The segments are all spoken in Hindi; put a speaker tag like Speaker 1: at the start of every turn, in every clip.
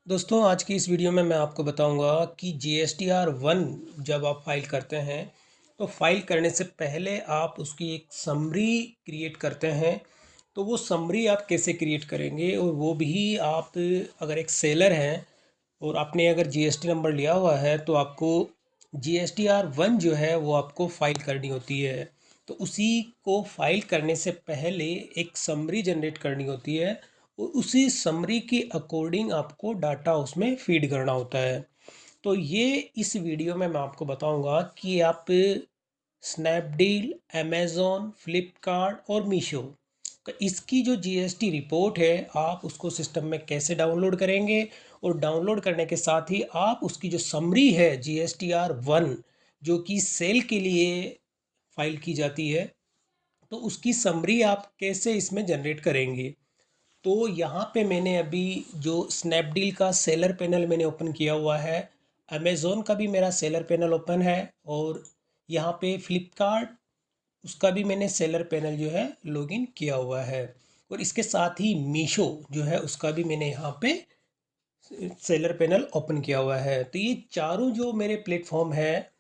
Speaker 1: दोस्तों आज की इस वीडियो में मैं आपको बताऊंगा कि GSTR 1 जब आप फाइल करते हैं तो फाइल करने से पहले आप उसकी एक समरी क्रिएट करते हैं। तो वो समरी आप कैसे क्रिएट करेंगे, और वो भी आप अगर एक सेलर हैं और आपने अगर GST नंबर लिया हुआ है तो आपको GSTR 1 जो है वो आपको फाइल करनी होती है। तो उसी को फाइल करने से पहले एक समरी जनरेट करनी होती है और उसी समरी के अकॉर्डिंग आपको डाटा उसमें फीड करना होता है। तो ये इस वीडियो में मैं आपको बताऊंगा कि आप स्नैपडील, अमेज़ॉन, फ्लिपकार्ट और मीशो तो इसकी जो जीएसटी रिपोर्ट है आप उसको सिस्टम में कैसे डाउनलोड करेंगे, और डाउनलोड करने के साथ ही आप उसकी जो समरी है GSTR 1 जो कि सेल के लिए फाइल की जाती है, तो उसकी समरी आप कैसे इसमें जनरेट करेंगे। तो यहाँ पे मैंने अभी जो स्नैपडील का सेलर पैनल मैंने ओपन किया हुआ है, अमेज़ॉन का भी मेरा सेलर पैनल ओपन है, और यहाँ पे फ्लिपकार्ट उसका भी मैंने सेलर पैनल जो है लॉगिन किया हुआ है, और इसके साथ ही मीशो जो है उसका भी मैंने यहाँ पे सेलर पैनल ओपन किया हुआ है। तो ये चारों जो मेरे प्लेटफॉर्म है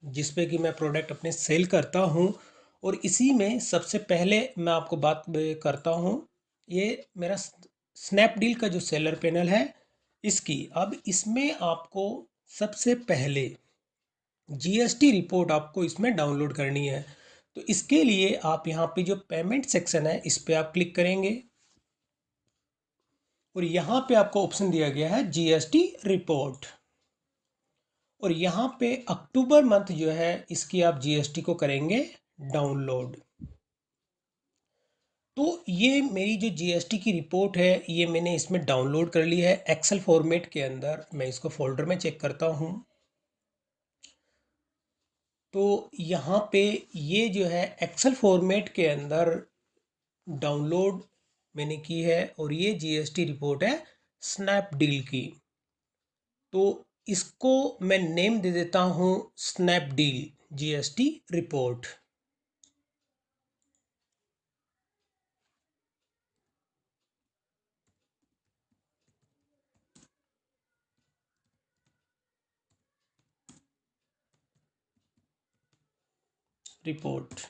Speaker 1: जिस पे कि मैं प्रोडक्ट अपने सेल करता हूँ, और इसी में सबसे पहले मैं आपको बात करता हूँ ये मेरा स्नैपडील का जो सेलर पैनल है इसकी। अब इसमें आपको सबसे पहले जीएसटी रिपोर्ट आपको इसमें डाउनलोड करनी है। तो इसके लिए आप यहाँ पे जो पेमेंट सेक्शन है इस पे आप क्लिक करेंगे, और यहाँ पे आपको ऑप्शन दिया गया है जीएसटी रिपोर्ट, और यहाँ पे अक्टूबर मंथ जो है इसकी आप जीएसटी को करेंगे डाउनलोड। तो ये मेरी जो जीएसटी की रिपोर्ट है ये मैंने इसमें डाउनलोड कर ली है एक्सेल फॉर्मेट के अंदर। मैं इसको फोल्डर में चेक करता हूँ। तो यहाँ पे ये जो है एक्सेल फॉर्मेट के अंदर डाउनलोड मैंने की है, और ये जीएसटी रिपोर्ट है स्नैपडील की। तो इसको मैं नेम दे देता हूँ स्नैपडील जीएसटी रिपोर्ट। रिपोर्ट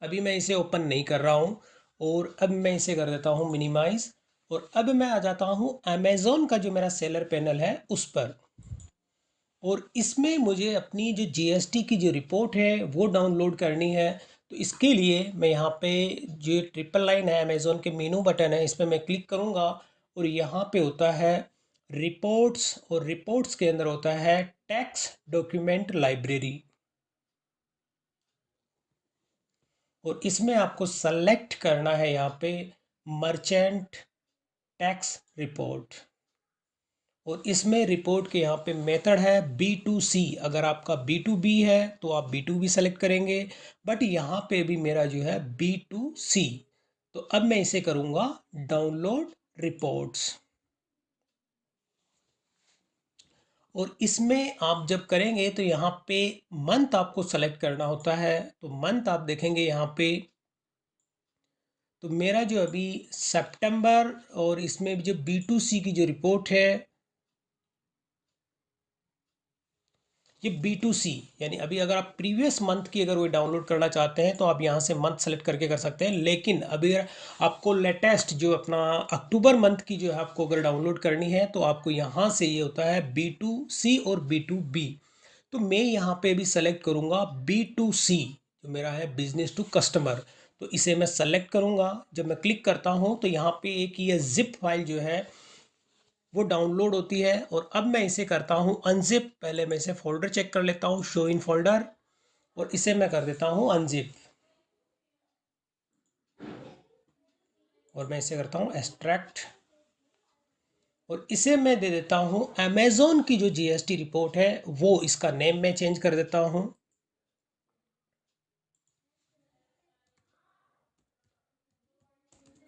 Speaker 1: अभी मैं इसे ओपन नहीं कर रहा हूँ, और अब मैं इसे कर देता हूँ मिनिमाइज, और अब मैं आ जाता हूँ अमेज़ॉन का जो मेरा सेलर पैनल है उस पर, और इसमें मुझे अपनी जो जीएसटी की जो रिपोर्ट है वो डाउनलोड करनी है। तो इसके लिए मैं यहाँ पे जो ट्रिपल लाइन है अमेज़ॉन के मेनू बटन है इस पर मैं क्लिक करूँगा, और यहाँ पे होता है रिपोर्ट्स, और रिपोर्ट्स के अंदर होता है टैक्स डॉक्यूमेंट लाइब्रेरी, और इसमें आपको सेलेक्ट करना है यहाँ पे मर्चेंट टैक्स रिपोर्ट, और इसमें रिपोर्ट के यहाँ पे मेथड है B2C। अगर आपका B2B है तो आप B2B सेलेक्ट करेंगे, बट यहाँ पे भी मेरा जो है B2C। तो अब मैं इसे करूँगा डाउनलोड रिपोर्ट्स, और इसमें आप जब करेंगे तो यहाँ पे मंथ आपको सेलेक्ट करना होता है। तो मंथ आप देखेंगे यहाँ पे, तो मेरा जो अभी सितंबर, और इसमें जो B2C की जो रिपोर्ट है ये B2C, यानी अभी अगर आप प्रीवियस मंथ की अगर वो डाउनलोड करना चाहते हैं तो आप यहाँ से मंथ सेलेक्ट करके कर सकते हैं। लेकिन अभी अगर आपको लेटेस्ट जो अपना अक्टूबर मंथ की जो है आपको अगर डाउनलोड करनी है तो आपको यहाँ से ये होता है B2C और B2B। तो मैं यहाँ पे भी सेलेक्ट करूँगा B2C जो मेरा है बिजनेस टू कस्टमर। तो इसे मैं सेलेक्ट करूँगा। जब मैं क्लिक करता हूँ तो यहाँ पे एक ये जिप फाइल जो है वो डाउनलोड होती है, और अब मैं इसे करता हूँ अनजिप। पहले मैं इसे फोल्डर चेक कर लेता हूँ, शो इन फोल्डर, और इसे मैं कर देता हूँ अनजिप, और मैं इसे करता हूँ एक्सट्रैक्ट, और इसे मैं दे देता हूँ अमेज़ॉन की जो जीएसटी रिपोर्ट है वो, इसका नेम मैं चेंज कर देता हूँ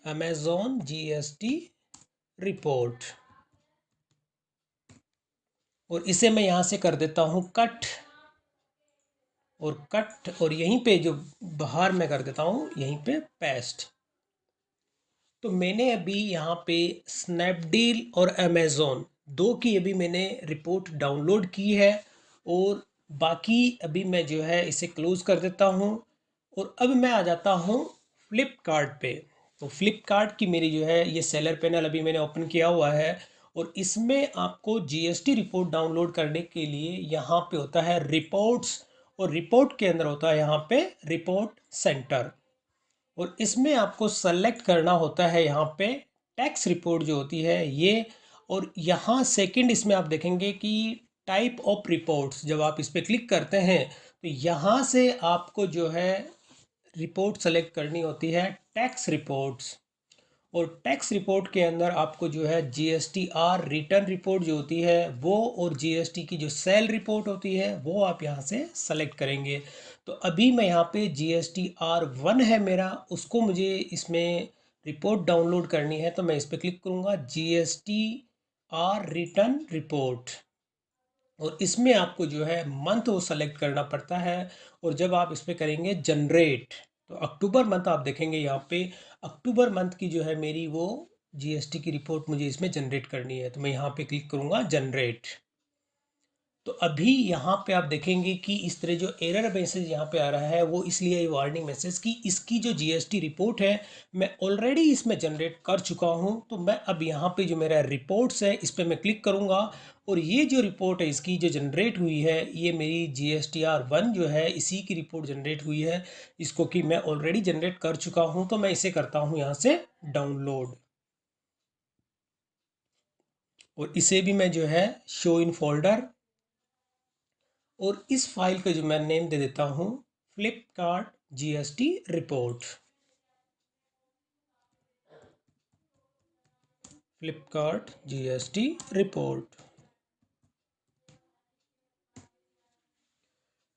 Speaker 1: अमेज़ॉन जीएसटी रिपोर्ट, और इसे मैं यहाँ से कर देता हूँ कट, और यहीं पे जो बाहर मैं कर देता हूँ यहीं पे पेस्ट। तो मैंने अभी यहाँ पे स्नैपडील और अमेज़ॉन दो की अभी मैंने रिपोर्ट डाउनलोड की है, और बाकी अभी मैं जो है इसे क्लोज़ कर देता हूँ। और अब मैं आ जाता हूँ फ्लिपकार्ट पे। तो फ्लिपकार्ट की मेरी जो है ये सेलर पैनल अभी मैंने ओपन किया हुआ है, और इसमें आपको जीएसटी रिपोर्ट डाउनलोड करने के लिए यहाँ पे होता है रिपोर्ट्स, और रिपोर्ट के अंदर होता है यहाँ पे रिपोर्ट सेंटर। और इसमें आपको सेलेक्ट करना होता है यहाँ पे टैक्स रिपोर्ट जो होती है ये। और यहाँ सेकंड इसमें आप देखेंगे कि टाइप ऑफ रिपोर्ट्स, जब आप इस पर क्लिक करते हैं तो यहाँ से आपको जो है रिपोर्ट सेलेक्ट करनी होती है टैक्स रिपोर्ट्स। और टैक्स रिपोर्ट के अंदर आपको जो है जीएसटीआर रिटर्न रिपोर्ट जो होती है वो, और जीएसटी की जो सेल रिपोर्ट होती है वो आप यहाँ से सेलेक्ट करेंगे। तो अभी मैं यहाँ पे GSTR 1 है मेरा, उसको मुझे इसमें रिपोर्ट डाउनलोड करनी है, तो मैं इस पर क्लिक करूँगा GSTR रिटर्न रिपोर्ट। और इसमें आपको जो है मंथ वो सेलेक्ट करना पड़ता है। और जब आप इस पर करेंगे जनरेट, तो अक्टूबर मंथ आप देखेंगे यहाँ पे अक्टूबर मंथ की जो है मेरी वो जीएसटी की रिपोर्ट मुझे इसमें जनरेट करनी है, तो मैं यहाँ पे क्लिक करूँगा जनरेट। तो अभी यहाँ पे आप देखेंगे कि इस तरह जो एरर मैसेज यहाँ पे आ रहा है वो इसलिए ये वार्निंग मैसेज कि इसकी जो जीएसटी रिपोर्ट है मैं ऑलरेडी इसमें जनरेट कर चुका हूँ। तो मैं अब यहाँ पे जो मेरा रिपोर्ट्स है इस पर मैं क्लिक करूँगा, और ये जो रिपोर्ट है इसकी जो जनरेट हुई है ये मेरी GSTR 1 जो है इसी की रिपोर्ट जनरेट हुई है, इसको कि मैं ऑलरेडी जनरेट कर चुका हूँ। तो मैं इसे करता हूँ यहाँ से डाउनलोड, और इसे भी मैं जो है शो इन फोल्डर, और इस फाइल का जो मैं नेम दे देता हूँ Flipkart GST report. Flipkart GST report.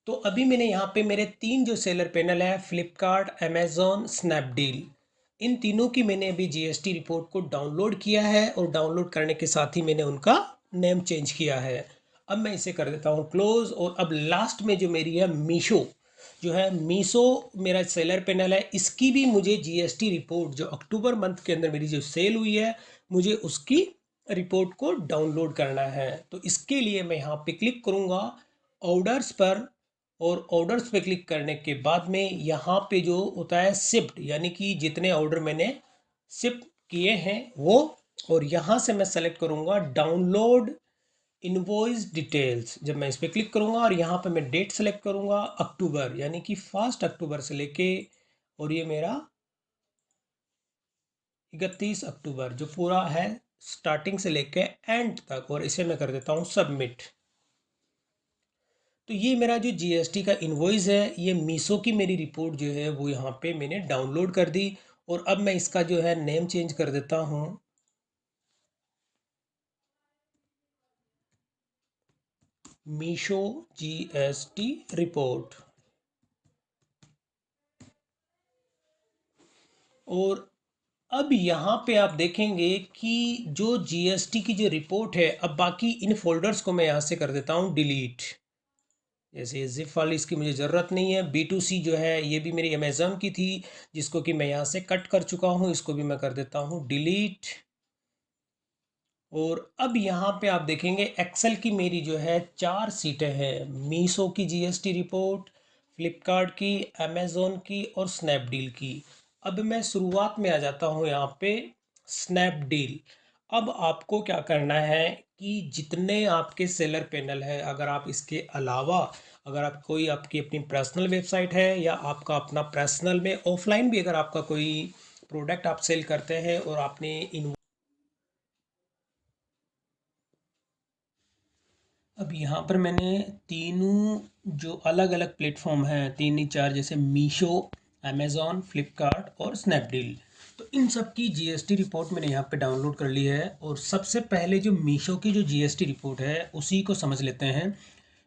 Speaker 1: तो अभी मैंने यहाँ पे मेरे तीन जो सेलर पैनल है फ्लिपकार्ट, अमेज़ॉन, स्नैपडील, इन तीनों की मैंने अभी जीएसटी रिपोर्ट को डाउनलोड किया है, और डाउनलोड करने के साथ ही मैंने उनका नेम चेंज किया है। अब मैं इसे कर देता हूँ क्लोज। और अब लास्ट में जो मेरी है मीशो, जो है मीशो मेरा सेलर पैनल है, इसकी भी मुझे जीएसटी रिपोर्ट जो अक्टूबर मंथ के अंदर मेरी जो सेल हुई है मुझे उसकी रिपोर्ट को डाउनलोड करना है। तो इसके लिए मैं यहाँ पे क्लिक करूँगा ऑर्डर्स पर, और ऑर्डर्स पे क्लिक करने के बाद में यहाँ पे जो होता है शिफ्ट, यानी कि जितने ऑर्डर मैंने शिफ्ट किए हैं वो, और यहाँ से मैं सेलेक्ट करूँगा डाउनलोड इनवॉइस डिटेल्स। जब मैं इस पर क्लिक करूँगा और यहाँ पे मैं डेट सेलेक्ट करूँगा अक्टूबर, यानी कि 1 अक्टूबर से लेके, और ये मेरा 31 अक्टूबर जो पूरा है स्टार्टिंग से लेके एंड तक, और इसे मैं कर देता हूँ सबमिट। तो ये मेरा जो जीएसटी का इनवॉइस है ये मीशो की मेरी रिपोर्ट जो है वो यहाँ पे मैंने डाउनलोड कर दी। और अब मैं इसका जो है नेम चेंज कर देता हूँ, मीशो जीएसटी रिपोर्ट। और अब यहाँ पे आप देखेंगे कि जो जीएसटी की जो रिपोर्ट है, अब बाकी इन फोल्डर्स को मैं यहाँ से कर देता हूँ डिलीट। जैसे ये जिप फाइल इसकी मुझे ज़रूरत नहीं है। B2C जो है ये भी मेरी अमेज़ॉन की थी जिसको कि मैं यहाँ से कट कर चुका हूँ, इसको भी मैं कर देता हूँ डिलीट। और अब यहाँ पे आप देखेंगे एक्सेल की मेरी जो है 4 सीटें हैं, मीशो की जीएसटी रिपोर्ट, फ्लिपकार्ट की, अमेज़ॉन की और स्नैपडील की। अब मैं शुरुआत में आ जाता हूँ यहाँ पे स्नैपडील। अब आपको क्या करना है कि जितने आपके सेलर पैनल है, अगर आप इसके अलावा अगर आप कोई आपकी अपनी पर्सनल वेबसाइट है या आपका अपना पर्सनल में ऑफलाइन भी अगर आपका कोई प्रोडक्ट आप सेल करते हैं और आपने इन, अब यहाँ पर मैंने तीनों जो अलग अलग प्लेटफॉर्म हैं, तीन ही चार, जैसे मीशो, अमेज़ॉन, फ्लिपकार्ट और स्नैपडील, तो इन सब की जीएसटी रिपोर्ट मैंने यहाँ पे डाउनलोड कर ली है। और सबसे पहले जो मीशो की जो जीएसटी रिपोर्ट है उसी को समझ लेते हैं।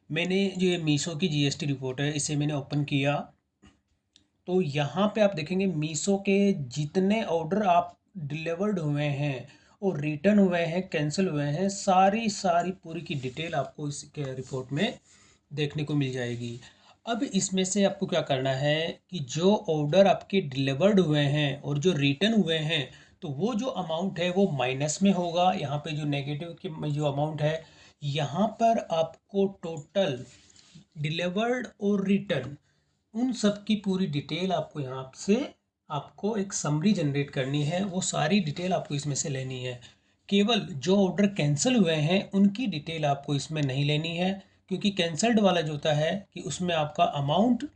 Speaker 1: मैंने जो ये मीशो की जीएसटी रिपोर्ट है इसे मैंने ओपन किया, तो यहाँ पे आप देखेंगे मीशो के जितने ऑर्डर आप डिलीवर्ड हुए हैं और रिटर्न हुए हैं, कैंसिल हुए हैं, सारी सारी पूरी की डिटेल आपको इस रिपोर्ट में देखने को मिल जाएगी। अब इसमें से आपको क्या करना है कि जो ऑर्डर आपके डिलीवर्ड हुए हैं और जो रिटर्न हुए हैं, तो वो जो अमाउंट है वो माइनस में होगा। यहाँ पे जो नेगेटिव की जो अमाउंट है, यहाँ पर आपको टोटल डिलीवर्ड और रिटर्न उन सब की पूरी डिटेल आपको यहाँ से आपको एक समरी जनरेट करनी है। वो सारी डिटेल आपको इसमें से लेनी है। केवल जो ऑर्डर कैंसिल हुए हैं उनकी डिटेल आपको इसमें नहीं लेनी है, क्योंकि कैंसल्ड वाला जो होता है कि उसमें आपका अमाउंट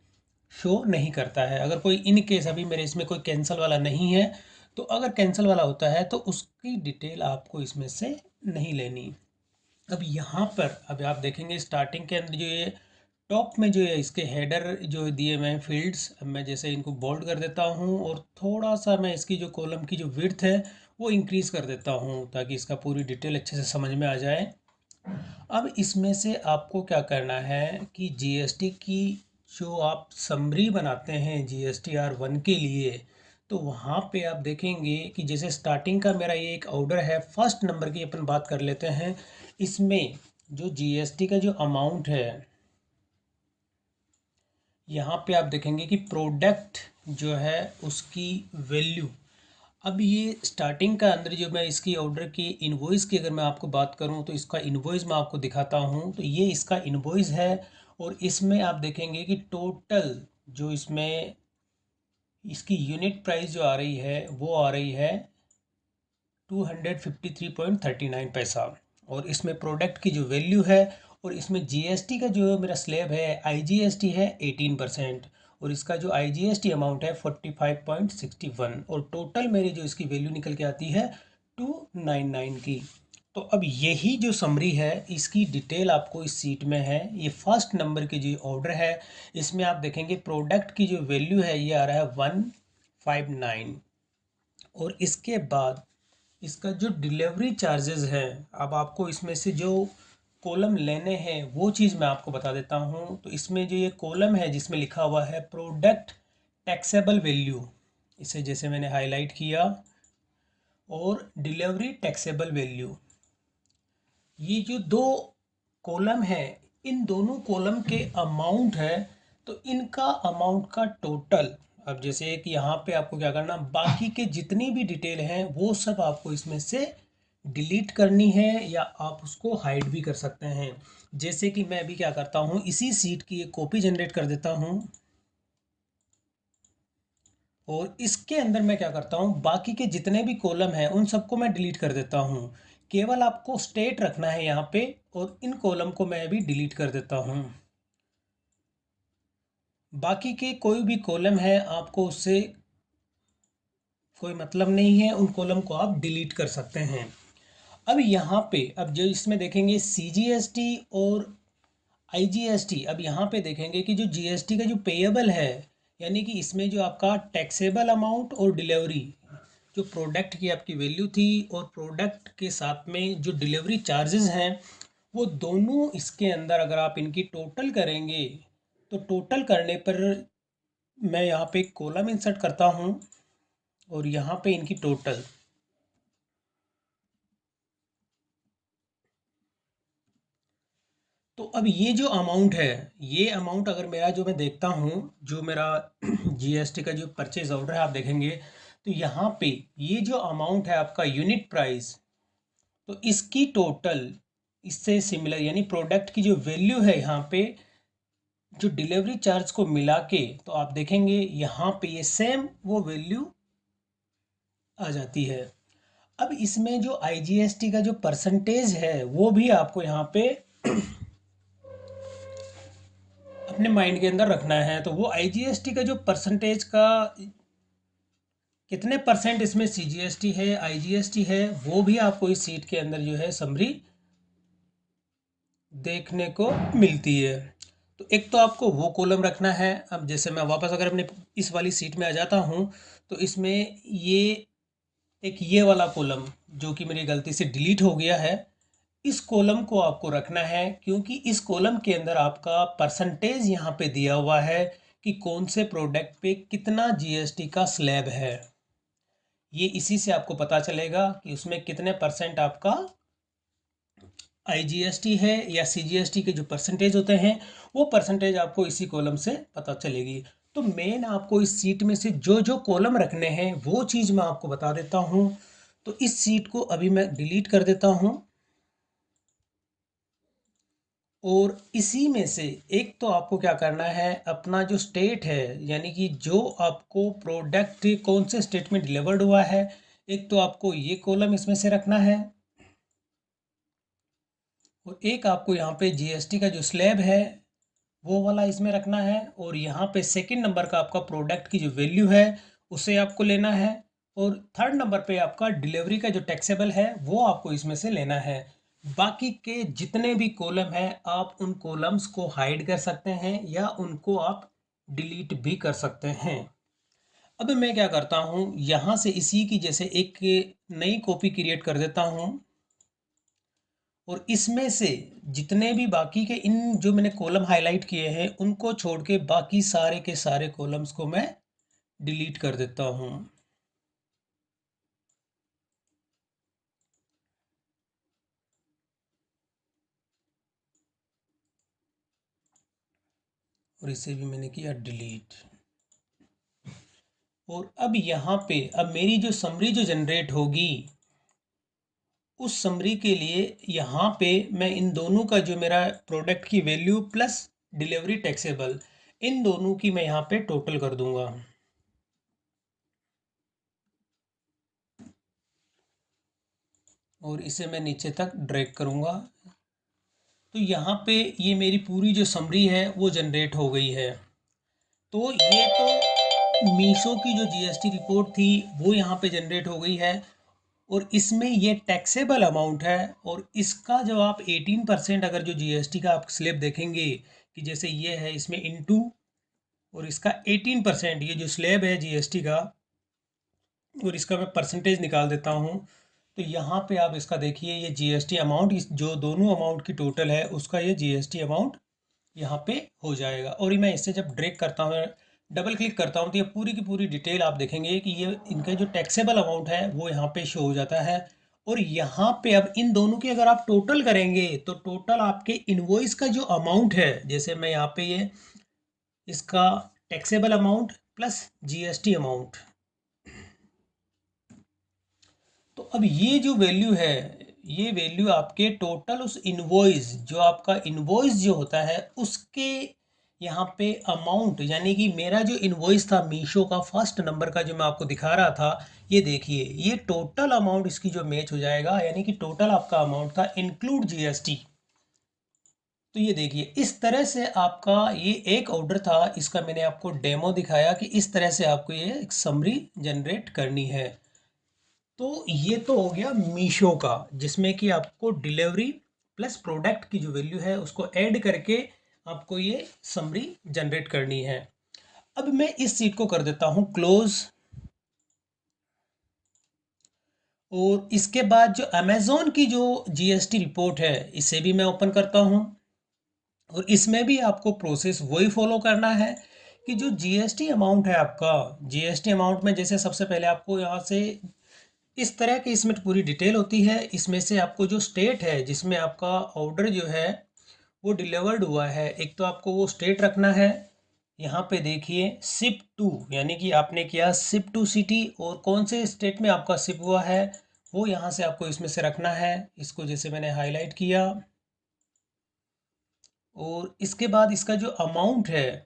Speaker 1: शो नहीं करता है। अगर कोई इन केस अभी मेरे इसमें कोई कैंसिल वाला नहीं है, तो अगर कैंसिल वाला होता है तो उसकी डिटेल आपको इसमें से नहीं लेनी। अब यहाँ पर अब आप देखेंगे स्टार्टिंग के अंदर जो ये टॉप में जो है इसके हेडर जो दिए हुए हैं फील्ड्स, अब मैं जैसे इनको बोल्ड कर देता हूँ और थोड़ा सा मैं इसकी जो कॉलम की जो विड्थ है वो इंक्रीज़ कर देता हूँ ताकि इसका पूरी डिटेल अच्छे से समझ में आ जाए। अब इसमें से आपको क्या करना है कि जीएसटी की जो आप समरी बनाते हैं GSTR 1 के लिए, तो वहाँ पे आप देखेंगे कि जैसे स्टार्टिंग का मेरा ये एक ऑर्डर है, फर्स्ट नंबर की अपन बात कर लेते हैं। इसमें जो जीएसटी का जो अमाउंट है, यहाँ पे आप देखेंगे कि प्रोडक्ट जो है उसकी वैल्यू, अब ये स्टार्टिंग का अंदर जो मैं इसकी ऑर्डर की इनवॉइस की अगर मैं आपको बात करूं तो इसका इनवॉइस मैं आपको दिखाता हूं। तो ये इसका इनवॉइस है और इसमें आप देखेंगे कि टोटल जो इसमें इसकी यूनिट प्राइस जो आ रही है वो आ रही है 253.39 पैसा। और इसमें प्रोडक्ट की जो वैल्यू है और इसमें जीएसटी का जो मेरा स्लैब है आईजीएसटी है 18%, और इसका जो आईजीएसटी अमाउंट है 45.61, और टोटल मेरी जो इसकी वैल्यू निकल के आती है 299 की। तो अब यही जो समरी है इसकी डिटेल आपको इस सीट में है। ये फर्स्ट नंबर की जो ऑर्डर है इसमें आप देखेंगे प्रोडक्ट की जो वैल्यू है ये आ रहा है 159, और इसके बाद इसका जो डिलीवरी चार्जेस है, अब आपको इसमें से जो कॉलम लेने हैं वो चीज़ मैं आपको बता देता हूँ। तो इसमें जो ये कॉलम है जिसमें लिखा हुआ है प्रोडक्ट टैक्सेबल वैल्यू, इसे जैसे मैंने हाईलाइट किया, और डिलीवरी टैक्सेबल वैल्यू, ये जो दो कॉलम है इन दोनों कॉलम के अमाउंट है। तो इनका अमाउंट का टोटल, अब जैसे कि यहाँ पे आपको क्या करना, बाकी के जितनी भी डिटेल हैं वो सब आपको इसमें से डिलीट करनी है, या आप उसको हाइड भी कर सकते हैं। जैसे कि मैं अभी क्या करता हूँ, इसी सीट की एक कॉपी जनरेट कर देता हूँ और इसके अंदर मैं क्या करता हूँ बाकी के जितने भी कॉलम हैं उन सबको मैं डिलीट कर देता हूँ। केवल आपको स्टेट रखना है यहाँ पे, और इन कॉलम को मैं अभी डिलीट कर देता हूँ। बाकी के कोई भी कॉलम है आपको उससे कोई मतलब नहीं है, उन कॉलम को आप डिलीट कर सकते हैं। अब यहाँ पे अब जो इसमें देखेंगे सीजीएसटी और आईजीएसटी, अब यहाँ पे देखेंगे कि जो जीएसटी का जो पेएबल है, यानी कि इसमें जो आपका टैक्सेबल अमाउंट और डिलीवरी, जो प्रोडक्ट की आपकी वैल्यू थी और प्रोडक्ट के साथ में जो डिलीवरी चार्जेस हैं, वो दोनों इसके अंदर अगर आप इनकी टोटल करेंगे तो टोटल करने पर मैं यहाँ पे एक कॉलम इंसर्ट करता हूँ और यहाँ पे इनकी टोटल, तो अब ये जो अमाउंट है, ये अमाउंट अगर मेरा जो मैं देखता हूँ जो मेरा जीएसटी का जो परचेज ऑर्डर है आप देखेंगे, तो यहाँ पे ये जो अमाउंट है आपका यूनिट प्राइस, तो इसकी टोटल इससे सिमिलर यानी प्रोडक्ट की जो वैल्यू है यहाँ पे जो डिलीवरी चार्ज को मिला के, तो आप देखेंगे यहाँ पे ये सेम वो वैल्यू आ जाती है। अब इसमें जो आईजीएसटी का जो परसेंटेज है वो भी आपको यहाँ पे अपने माइंड के अंदर रखना है। तो वो आईजीएसटी का जो परसेंटेज का कितने परसेंट इसमें सीजीएसटी है आईजीएसटी है वो भी आपको इस सीट के अंदर जो है समरी देखने को मिलती है। तो एक तो आपको वो कॉलम रखना है। अब जैसे मैं वापस अगर अपने इस वाली सीट में आ जाता हूँ, तो इसमें ये एक ये वाला कॉलम जो कि मेरी गलती से डिलीट हो गया है, इस कॉलम को आपको रखना है, क्योंकि इस कॉलम के अंदर आपका परसेंटेज यहाँ पे दिया हुआ है कि कौन से प्रोडक्ट पे कितना जीएसटी का स्लैब है। ये इसी से आपको पता चलेगा कि उसमें कितने परसेंट आपका आईजीएसटी है या सीजीएसटी के जो परसेंटेज होते हैं वो परसेंटेज आपको इसी कॉलम से पता चलेगी। तो मेन आपको इस सीट में से जो जो कॉलम रखने हैं वो चीज़ मैं आपको बता देता हूँ। तो इस सीट को अभी मैं डिलीट कर देता हूँ और इसी में से एक तो आपको क्या करना है, अपना जो स्टेट है यानी कि जो आपको प्रोडक्ट कौन से स्टेट में डिलीवर्ड हुआ है, एक तो आपको ये कॉलम इसमें से रखना है और एक आपको यहाँ पे जीएसटी का जो स्लैब है वो वाला इसमें रखना है और यहाँ पे सेकंड नंबर का आपका प्रोडक्ट की जो वैल्यू है उसे आपको लेना है और थर्ड नंबर पे आपका डिलीवरी का जो टैक्सेबल है वो आपको इसमें से लेना है। बाकी के जितने भी कॉलम हैं आप उन कॉलम्स को हाइड कर सकते हैं या उनको आप डिलीट भी कर सकते हैं। अब मैं क्या करता हूँ, यहाँ से इसी की जैसे एक नई कॉपी क्रिएट कर देता हूँ और इसमें से जितने भी बाकी के इन जो मैंने कॉलम हाईलाइट किए हैं उनको छोड़ के बाकी सारे के सारे कॉलम्स को मैं डिलीट कर देता हूँ। और इसे भी मैंने किया डिलीट। और अब यहाँ पे अब मेरी जो समरी जो जनरेट होगी उस समरी के लिए यहाँ पे मैं इन दोनों का जो मेरा प्रोडक्ट की value plus delivery taxable in दोनों की मैं यहाँ पे टोटल कर दूंगा। और इसे मैं नीचे तक ड्रैग करूंगा तो यहाँ पे ये मेरी पूरी जो समरी है वो जनरेट हो गई है। तो ये तो मीशो की जो जीएसटी रिपोर्ट थी वो यहाँ पे जनरेट हो गई है और इसमें ये टैक्सेबल अमाउंट है और इसका जब आप 18% अगर जो जीएसटी का आप स्लैब देखेंगे कि जैसे ये है इसमें इनटू और इसका 18% ये जो स्लैब है जीएसटी का और इसका मैं परसेंटेज निकाल देता हूँ तो यहाँ पे आप इसका देखिए ये जीएसटी अमाउंट इस जो दोनों अमाउंट की टोटल है उसका ये जीएसटी अमाउंट यहाँ पे हो जाएगा। और मैं इससे जब ड्रैग करता हूँ डबल क्लिक करता हूँ तो ये पूरी की पूरी डिटेल आप देखेंगे कि ये इनका जो टैक्सेबल अमाउंट है वो यहाँ पे शो हो जाता है। और यहाँ पे अब इन दोनों की अगर आप टोटल करेंगे तो टोटल आपके इनवॉइस का जो अमाउंट है जैसे मैं यहाँ पे ये इसका taxable amount plus GST amount तो अब ये जो वैल्यू है ये वैल्यू आपके टोटल उस इनवॉइस जो आपका इनवॉइस जो होता है उसके यहाँ पे अमाउंट यानी कि मेरा जो इनवॉइस था मीशो का फर्स्ट नंबर का जो मैं आपको दिखा रहा था ये देखिए ये टोटल अमाउंट इसकी जो मैच हो जाएगा यानी कि टोटल आपका अमाउंट था इंक्लूड जीएसटी। तो ये देखिए इस तरह से आपका ये एक ऑर्डर था इसका मैंने आपको डेमो दिखाया कि इस तरह से आपको ये एक समरी जनरेट करनी है। तो ये तो हो गया मीशो का जिसमें कि आपको डिलीवरी प्लस प्रोडक्ट की जो वैल्यू है उसको ऐड करके आपको ये समरी जनरेट करनी है। अब मैं इस सीट को कर देता हूँ क्लोज और इसके बाद जो अमेज़ॉन की जो जीएसटी रिपोर्ट है इसे भी मैं ओपन करता हूँ और इसमें भी आपको प्रोसेस वही फॉलो करना है कि जो जीएसटी अमाउंट है आपका जीएसटी अमाउंट में जैसे सबसे पहले आपको यहाँ से इस तरह की इसमें पूरी डिटेल होती है। इसमें से आपको जो स्टेट है जिसमें आपका ऑर्डर जो है वो डिलीवर्ड हुआ है एक तो आपको वो स्टेट रखना है। यहाँ पे देखिए शिप टू यानी कि आपने किया शिप टू सिटी और कौन से स्टेट में आपका शिप हुआ है वो यहाँ से आपको इसमें से रखना है। इसको जैसे मैंने हाईलाइट किया और इसके बाद इसका जो अमाउंट है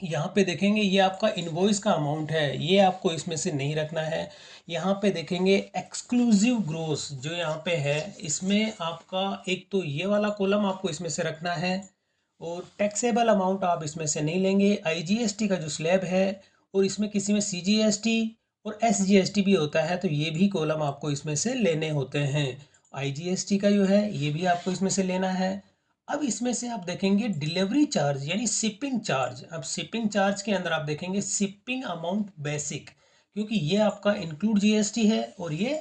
Speaker 1: यहाँ पे देखेंगे ये आपका इनवॉइस का अमाउंट है ये आपको इसमें से नहीं रखना है। यहाँ पे देखेंगे एक्सक्लूसिव ग्रोस जो यहाँ पे है इसमें आपका एक तो ये वाला कॉलम आपको इसमें से रखना है और टैक्सेबल अमाउंट आप इसमें से नहीं लेंगे। आईजीएसटी का जो स्लैब है और इसमें किसी में सीजीएसटी और एसजीएसटी भी होता है तो ये भी कॉलम आपको इसमें से लेने होते हैं। आईजीएसटी का जो है ये भी आपको इसमें से लेना है। अब इसमें से आप देखेंगे डिलीवरी चार्ज यानी शिपिंग चार्ज। अब शिपिंग चार्ज के अंदर आप देखेंगे शिपिंग अमाउंट बेसिक क्योंकि ये आपका इंक्लूड जीएसटी है और ये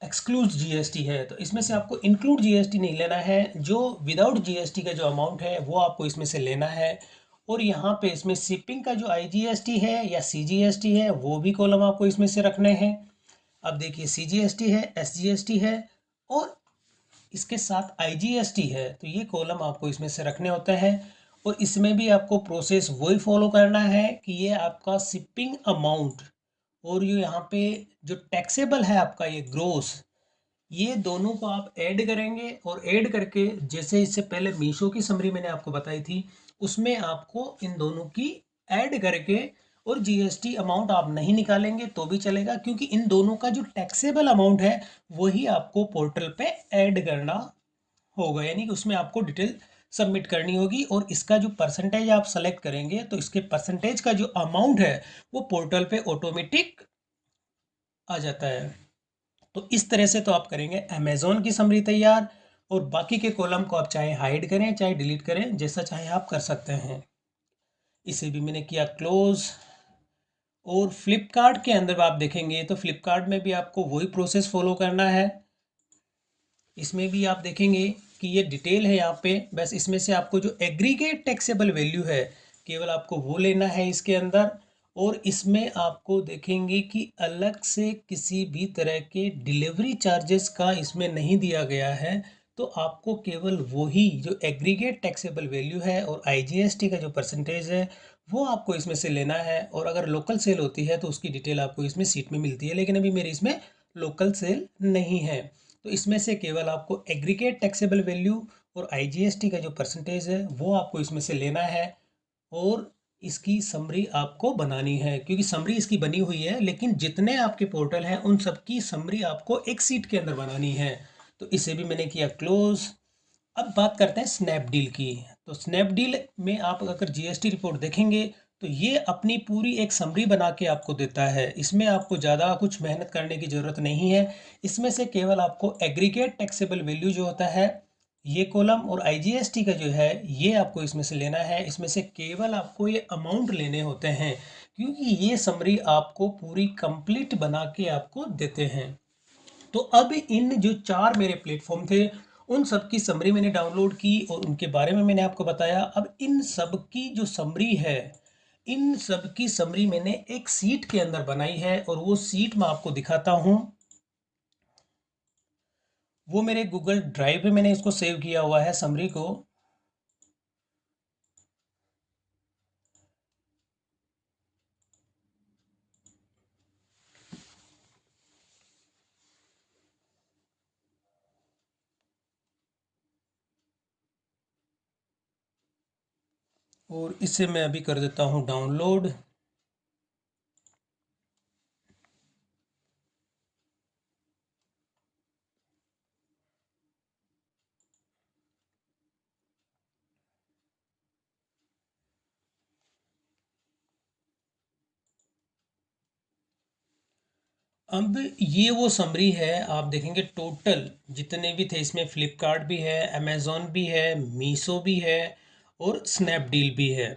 Speaker 1: एक्सक्लूड जीएसटी है तो इसमें से आपको इंक्लूड जीएसटी नहीं लेना है। जो विदाउट जीएसटी का जो अमाउंट है वो आपको इसमें से लेना है। और यहाँ पे इसमें शिपिंग का जो आईजीएसटी है या सीजीएसटी है वो भी कॉलम आपको इसमें से रखने हैं। अब देखिए सीजीएसटी है एसजीएसटी है और इसके साथ आईजीएसटी है तो ये कॉलम आपको इसमें से रखने होते हैं। और इसमें भी आपको प्रोसेस वही फॉलो करना है कि ये आपका शिपिंग अमाउंट और ये यहाँ पे जो टैक्सेबल है आपका ये ग्रोस, ये दोनों को आप ऐड करेंगे और ऐड करके जैसे इससे पहले मीशो की समरी मैंने आपको बताई थी, उसमें आपको इन दोनों की ऐड करके, और जीएसटी अमाउंट आप नहीं निकालेंगे तो भी चलेगा, क्योंकि इन दोनों का जो टैक्सेबल अमाउंट है वही आपको पोर्टल पे ऐड करना होगा, यानी कि उसमें आपको डिटेल सबमिट करनी होगी। और इसका जो परसेंटेज आप सेलेक्ट करेंगे तो इसके परसेंटेज का जो अमाउंट है वो पोर्टल पे ऑटोमेटिक आ जाता है। तो इस तरह से तो आप करेंगे अमेज़ॉन की समरी तैयार, और बाकी के कॉलम को आप चाहे हाइड करें चाहे डिलीट करें, जैसा चाहे आप कर सकते हैं। इसे भी मैंने किया क्लोज। और फ्लिपकार्ट के अंदर आप देखेंगे तो फ्लिपकार्ट में भी आपको वही प्रोसेस फॉलो करना है। इसमें भी आप देखेंगे कि ये डिटेल है यहाँ पे, बस इसमें से आपको जो एग्रीगेट टैक्सेबल वैल्यू है केवल आपको वो लेना है इसके अंदर। और इसमें आपको देखेंगे कि अलग से किसी भी तरह के डिलीवरी चार्जेस का इसमें नहीं दिया गया है। तो आपको केवल वही जो एग्रीगेट टैक्सेबल वैल्यू है और आईजीएसटी का जो परसेंटेज है वो आपको इसमें से लेना है। और अगर लोकल सेल होती है तो उसकी डिटेल आपको इसमें सीट में मिलती है, लेकिन अभी मेरी इसमें लोकल सेल नहीं है। तो इसमें से केवल आपको एग्रीगेट टैक्सेबल वैल्यू और आईजीएसटी का जो परसेंटेज है वो आपको इसमें से लेना है। और इसकी समरी आपको बनानी है, क्योंकि समरी इसकी बनी हुई है लेकिन जितने आपके पोर्टल हैं उन सब की समरी आपको एक सीट के अंदर बनानी है। तो इसे भी मैंने किया क्लोज। अब बात करते हैं स्नैपडील की। तो स्नैपडील में आप अगर जीएसटी रिपोर्ट देखेंगे तो ये अपनी पूरी एक समरी बना के आपको देता है। इसमें आपको ज़्यादा कुछ मेहनत करने की ज़रूरत नहीं है। इसमें से केवल आपको एग्रीगेट टैक्सेबल वैल्यू जो होता है ये कॉलम और आईजीएसटी का जो है ये आपको इसमें से लेना है। इसमें से केवल आपको ये अमाउंट लेने होते हैं, क्योंकि ये समरी आपको पूरी कंप्लीट बना के आपको देते हैं। तो अब इन जो चार मेरे प्लेटफॉर्म थे उन सब की समरी मैंने डाउनलोड की और उनके बारे में मैंने आपको बताया। अब इन सब की जो समरी है, इन सब की समरी मैंने एक सीट के अंदर बनाई है और वो सीट मैं आपको दिखाता हूँ। वो मेरे गूगल ड्राइव पे मैंने इसको सेव किया हुआ है समरी को। और इसे मैं अभी कर देता हूँ डाउनलोड। अब ये वो समरी है, आप देखेंगे टोटल जितने भी थे इसमें फ्लिपकार्ट भी है, अमेज़ॉन भी है, मीशो भी है और स्नैपडील भी है।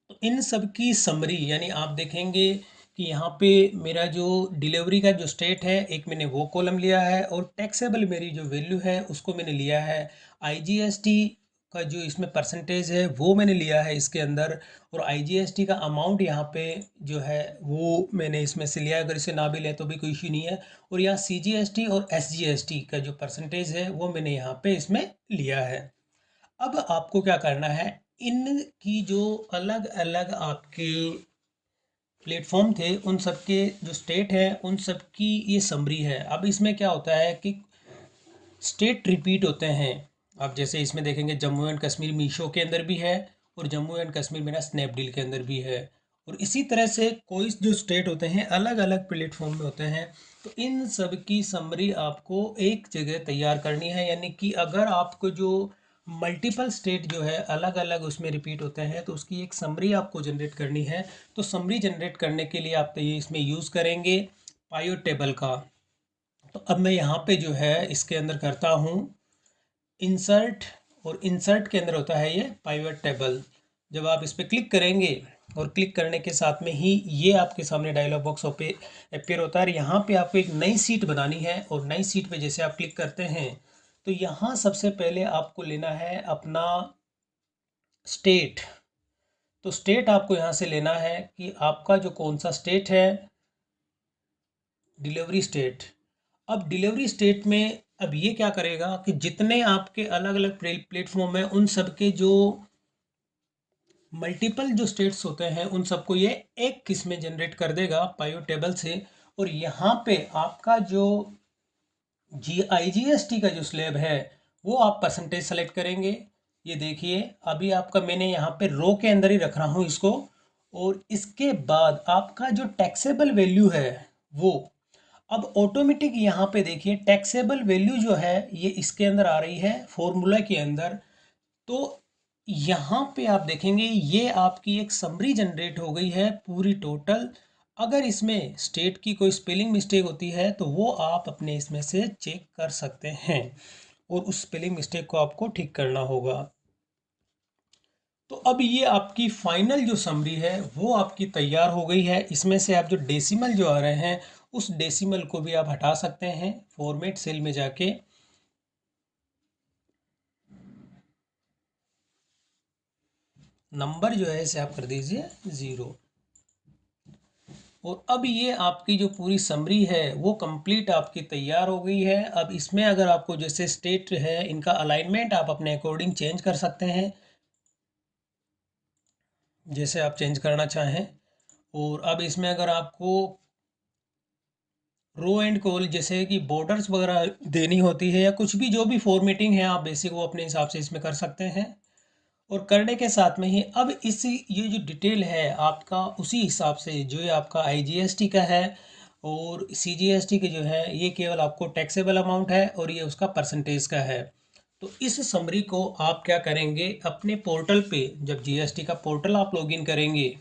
Speaker 1: तो इन सब की समरी यानी आप देखेंगे कि यहाँ पे मेरा जो डिलीवरी का जो स्टेट है एक मैंने वो कॉलम लिया है, और टैक्सेबल मेरी जो वैल्यू है उसको मैंने लिया है। आईजीएसटी का जो इसमें परसेंटेज है वो मैंने लिया है इसके अंदर, और आईजीएसटी का अमाउंट यहाँ पे जो है वो मैंने इसमें से लिया है। अगर इसे ना भी लें तो भी कोई इशू नहीं है। और यहाँ सीजीएसटी और एसजीएसटी का जो परसेंटेज है वो मैंने यहाँ पे इसमें लिया है। अब आपको क्या करना है, इनकी जो अलग अलग आपके प्लेटफॉर्म थे उन सब के जो स्टेट है उन सब की ये समरी है। अब इसमें क्या होता है कि स्टेट रिपीट होते हैं। आप जैसे इसमें देखेंगे जम्मू एंड कश्मीर मीशो के अंदर भी है, और जम्मू एंड कश्मीर मेरा स्नैपडील के अंदर भी है। और इसी तरह से कोई जो स्टेट होते हैं अलग अलग प्लेटफॉर्म में होते हैं। तो इन सब की समरी आपको एक जगह तैयार करनी है, यानी कि अगर आपको जो मल्टीपल स्टेट जो है अलग अलग उसमें रिपीट होते हैं तो उसकी एक समरी आपको जनरेट करनी है। तो समरी जनरेट करने के लिए आप ये इसमें यूज़ करेंगे पायो टेबल का। तो अब मैं यहाँ पे जो है इसके अंदर करता हूँ इंसर्ट, और इंसर्ट के अंदर होता है ये पाइवट टेबल। जब आप इस पर क्लिक करेंगे और क्लिक करने के साथ में ही ये आपके सामने डायलॉग बॉक्स पे अपेयर होता है। यहाँ पे आपको एक नई सीट बनानी है, और नई सीट पे जैसे आप क्लिक करते हैं तो यहाँ सबसे पहले आपको लेना है अपना स्टेट। तो स्टेट आपको यहाँ से लेना है कि आपका जो कौन सा स्टेट है, डिलीवरी स्टेट। अब डिलीवरी स्टेट में अब ये क्या करेगा कि जितने आपके अलग अलग प्लेटफॉर्म हैं उन सब के जो मल्टीपल जो स्टेट्स होते हैं उन सबको ये एक किस में जनरेट कर देगा पाइवट टेबल से। और यहाँ पे आपका जो IGST का जो स्लैब है वो आप परसेंटेज सेलेक्ट करेंगे। ये देखिए अभी आपका मैंने यहाँ पे रो के अंदर ही रख रहा हूँ इसको। और इसके बाद आपका जो टैक्सेबल वैल्यू है वो अब ऑटोमेटिक यहाँ पे देखिए टैक्सेबल वैल्यू जो है ये इसके अंदर आ रही है फॉर्मूला के अंदर। तो यहाँ पे आप देखेंगे ये आपकी एक समरी जनरेट हो गई है पूरी टोटल। अगर इसमें स्टेट की कोई स्पेलिंग मिस्टेक होती है तो वो आप अपने इसमें से चेक कर सकते हैं और उस स्पेलिंग मिस्टेक को आपको ठीक करना होगा। तो अब ये आपकी फाइनल जो समरी है वो आपकी तैयार हो गई है। इसमें से आप जो डेसिमल जो आ रहे हैं उस डेसिमल को भी आप हटा सकते हैं फॉर्मेट सेल में जाके। नंबर जो है इसे आप कर दीजिए 0। और अब ये आपकी जो पूरी समरी है वो कंप्लीट आपकी तैयार हो गई है। अब इसमें अगर आपको जैसे स्टेट है इनका अलाइनमेंट आप अपने अकॉर्डिंग चेंज कर सकते हैं जैसे आप चेंज करना चाहें। और अब इसमें अगर आपको रो एंड कॉल जैसे कि बॉर्डर्स वगैरह देनी होती है या कुछ भी जो भी फॉर्मेटिंग है आप बेसिक वो अपने हिसाब से इसमें कर सकते हैं। और करने के साथ में ही अब इसी ये जो डिटेल है आपका उसी हिसाब से जो ये आपका IGST का है और CGST के जो है ये केवल आपको टैक्सेबल अमाउंट है और ये उसका परसेंटेज का है। तो इस समरी को आप क्या करेंगे अपने पोर्टल पे जब GST का पोर्टल आप लॉगिन करेंगे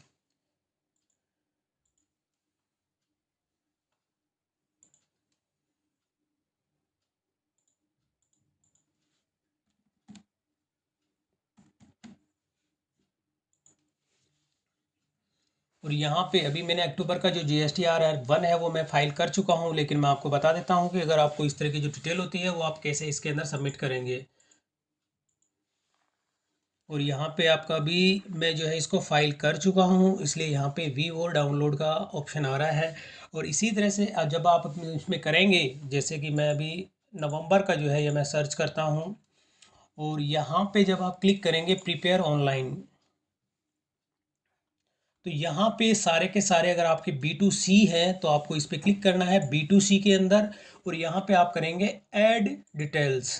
Speaker 1: और यहाँ पे अभी मैंने अक्टूबर का जो GSTR1 है वो मैं फाइल कर चुका हूँ। लेकिन मैं आपको बता देता हूँ कि अगर आपको इस तरह की जो डिटेल होती है वो आप कैसे इसके अंदर सबमिट करेंगे। और यहाँ पे आपका भी मैं जो है इसको फाइल कर चुका हूँ इसलिए यहाँ पे व्यू और डाउनलोड का ऑप्शन आ रहा है। और इसी तरह से जब आप अपने उसमें करेंगे जैसे कि मैं अभी नवंबर का जो है ये मैं सर्च करता हूँ और यहाँ पे जब आप क्लिक करेंगे प्रिपेयर ऑनलाइन तो यहाँ पे सारे के सारे अगर आपके B2C हैं तो आपको इस पर क्लिक करना है B2C के अंदर। और यहाँ पे आप करेंगे ऐड डिटेल्स।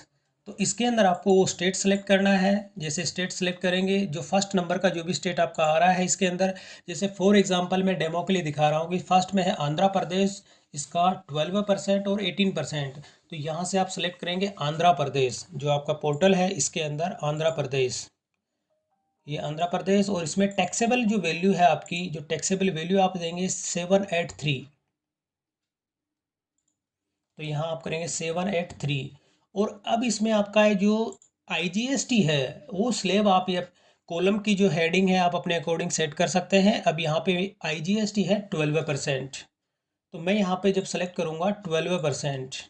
Speaker 1: तो इसके अंदर आपको वो स्टेट सेलेक्ट करना है। जैसे स्टेट सेलेक्ट करेंगे जो फर्स्ट नंबर का जो भी स्टेट आपका आ रहा है इसके अंदर जैसे फॉर एग्जांपल मैं डेमो के लिए दिखा रहा हूँ कि फर्स्ट में है आंध्र प्रदेश इसका 12% और 18%। तो यहाँ से आप सेलेक्ट करेंगे आंध्र प्रदेश जो आपका पोर्टल है इसके अंदर आंध्र प्रदेश ये आंध्र प्रदेश। और इसमें टैक्सेबल जो वैल्यू है आपकी जो टैक्सेबल वैल्यू आप देंगे 783। तो यहाँ आप करेंगे 783। और अब इसमें आपका है जो IGST है वो स्लेब आप ये कॉलम की जो हेडिंग है आप अपने अकॉर्डिंग सेट कर सकते हैं। अब यहाँ पे IGST है 12%। तो मैं यहाँ पे जब सेलेक्ट करूँगा 12%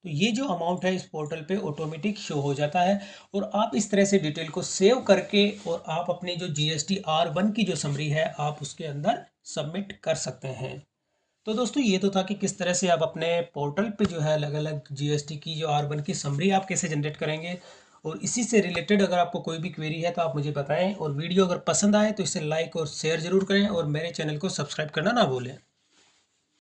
Speaker 1: तो ये जो अमाउंट है इस पोर्टल पे ऑटोमेटिक शो हो जाता है। और आप इस तरह से डिटेल को सेव करके और आप अपनी जो GSTR1 की जो समरी है आप उसके अंदर सबमिट कर सकते हैं। तो दोस्तों ये तो था कि किस तरह से आप अपने पोर्टल पे जो है अलग अलग GST की जो R1 की समरी आप कैसे जनरेट करेंगे। और इसी से रिलेटेड अगर आपको कोई भी क्वेरी है तो आप मुझे बताएं। और वीडियो अगर पसंद आए तो इसे लाइक और शेयर ज़रूर करें और मेरे चैनल को सब्सक्राइब करना ना भूलें।